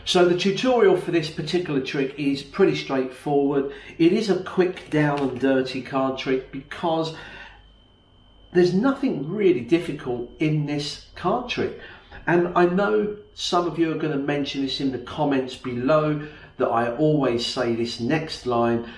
So the tutorial for this particular trick is pretty straightforward. It is a quick down and dirty card trick because there's nothing really difficult in this card trick. And I know some of you are going to mention this in the comments below, that I always say this next line: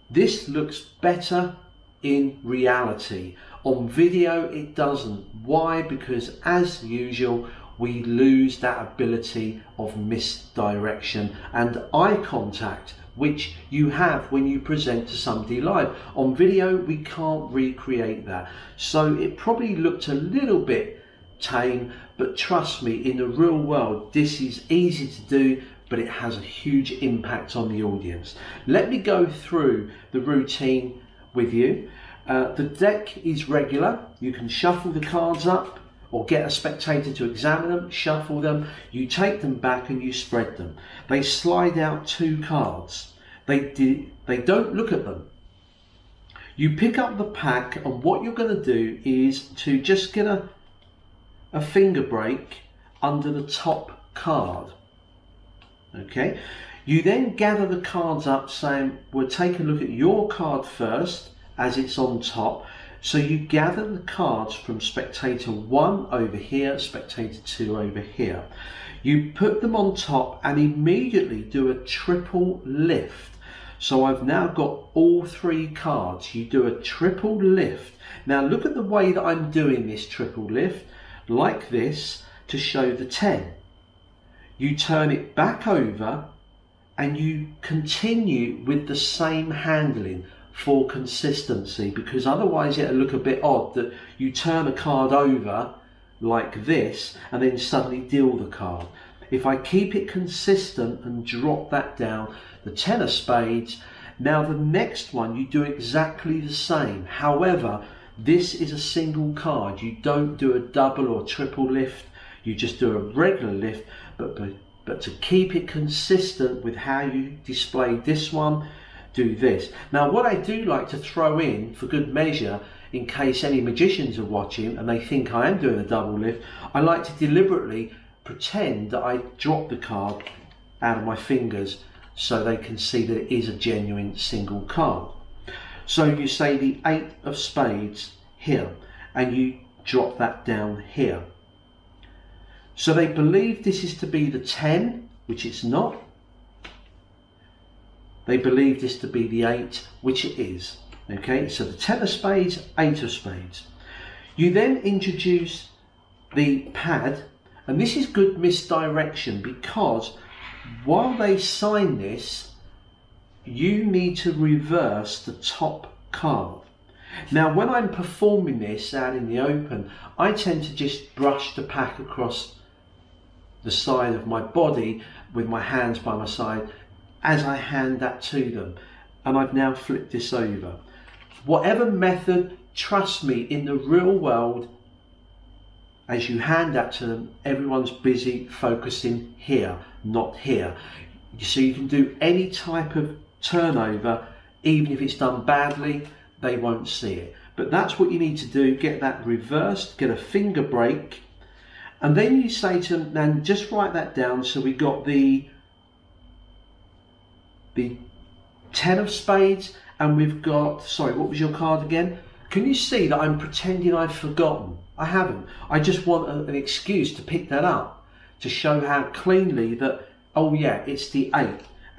this looks better in reality. On video it doesn't. Why? Because as usual we lose that ability of misdirection and eye contact, which you have when you present to somebody live. On video we can't recreate that. So it probably looked a little bit tame, but trust me, in the real world this is easy to do, but it has a huge impact on the audience. Let me go through the routine with you. The deck is regular. You can shuffle the cards up or get a spectator to examine them, shuffle them, you take them back and you spread them. They slide out 2 cards. They don't look at them. You pick up the pack, and what you're going to do is to just get a finger break under the top card. Okay, you then gather the cards up, saying we'll take a look at your card first as it's on top. So you gather the cards from spectator 1 over here, spectator 2 over here. You put them on top and immediately do a triple lift. So I've now got all 3 cards. You do a triple lift. Now look at the way that I'm doing this triple lift, like this, to show the 10. You turn it back over and you continue with the same handling for consistency, because otherwise it'll look a bit odd that you turn a card over like this and then suddenly deal the card. If I keep it consistent and drop that down, the 10 of spades, now the next one you do exactly the same. However, this is a single card. You don't do a double or triple lift, you just do a regular lift, but to keep it consistent with how you displayed this one, do this. Now what I do like to throw in for good measure, in case any magicians are watching and they think I am doing a double lift, I like to deliberately pretend that I drop the card out of my fingers so they can see that it is a genuine single card. So you say the 8 of spades here and you drop that down here. So they believe this is to be the 10, which it's not. They believe this to be the 8, which it is. Okay, so the 10 of spades, 8 of spades. You then introduce the pad, and this is good misdirection, because while they sign this, you need to reverse the top card. Now when I'm performing this out in the open, I tend to just brush the pack across the side of my body with my hands by my side as I hand that to them, and I've now flipped this over. Whatever method, trust me, in the real world, as you hand that to them, everyone's busy focusing here, not here. So you can do any type of turnover, even if it's done badly, they won't see it. But that's what you need to do, get that reversed, get a finger break, and then you say to them, now just write that down. So we got the 10 of spades, and we've got, sorry, what was your card again? Can you see that I'm pretending I've forgotten? I haven't. I just want an excuse to pick that up, to show how cleanly that, oh yeah, it's the 8.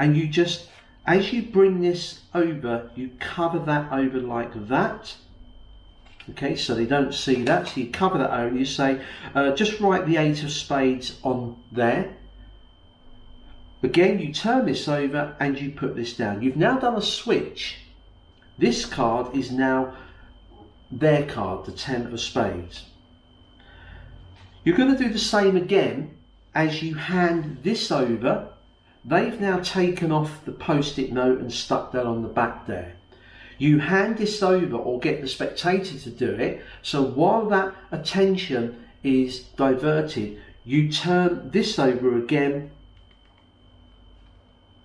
And you just, as you bring this over, you cover that over like that. Okay, so they don't see that. So you cover that over and you say, just write the 8 of spades on there. Again, you turn this over and you put this down. You've now done a switch. This card is now their card, the 10 of spades. You're going to do the same again as you hand this over. They've now taken off the post-it note and stuck that on the back there. You hand this over, or get the spectator to do it, so while that attention is diverted, you turn this over again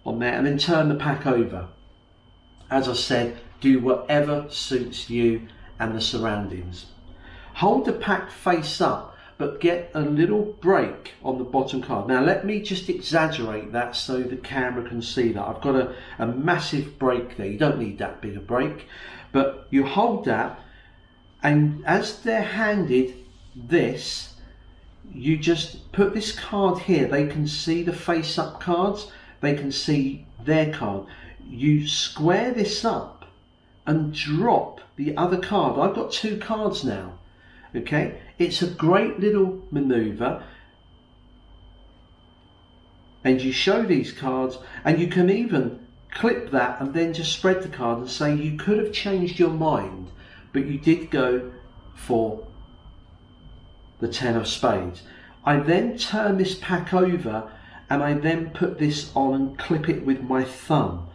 on there and then turn the pack over. As I said, do whatever suits you and the surroundings. Hold the pack face up, but get a little break on the bottom card. Now let me just exaggerate that so the camera can see that. I've got a massive break there. You don't need that big a break, but you hold that, and as they're handed this, you just put this card here. They can see the face up cards, they can see their card. You square this up and drop the other card. I've got 2 cards now. Okay, it's a great little maneuver, and you show these cards, and you can even clip that and then just spread the card and say you could have changed your mind, but you did go for the 10 of spades. I then turn this pack over and I then put this on and clip it with my thumb.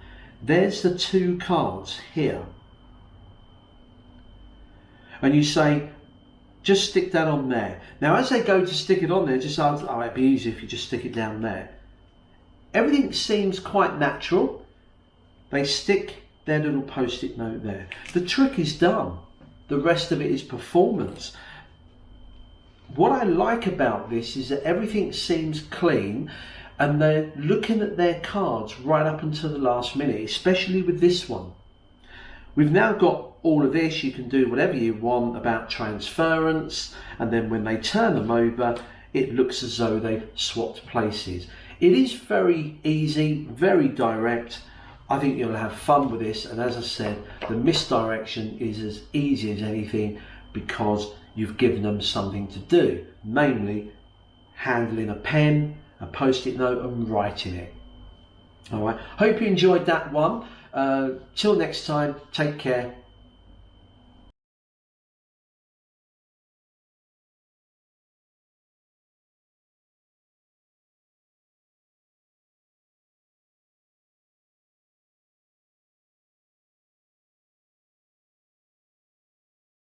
There's the 2 cards here, and you say, just stick that on there. Now as they go to stick it on there, just ask, oh, it'd be easier if you just stick it down there. Everything seems quite natural. They stick their little post-it note there. The trick is done. The rest of it is performance. What I like about this is that everything seems clean, and they're looking at their cards right up until the last minute, especially with this one. We've now got all of this. You can do whatever you want about transference, and then when they turn them over, it looks as though they've swapped places. It is very easy, very direct. I think you'll have fun with this, and as I said, the misdirection is as easy as anything because you've given them something to do, namely handling a pen, a post-it note, and writing it. All right, hope you enjoyed that one. Till next time, take care.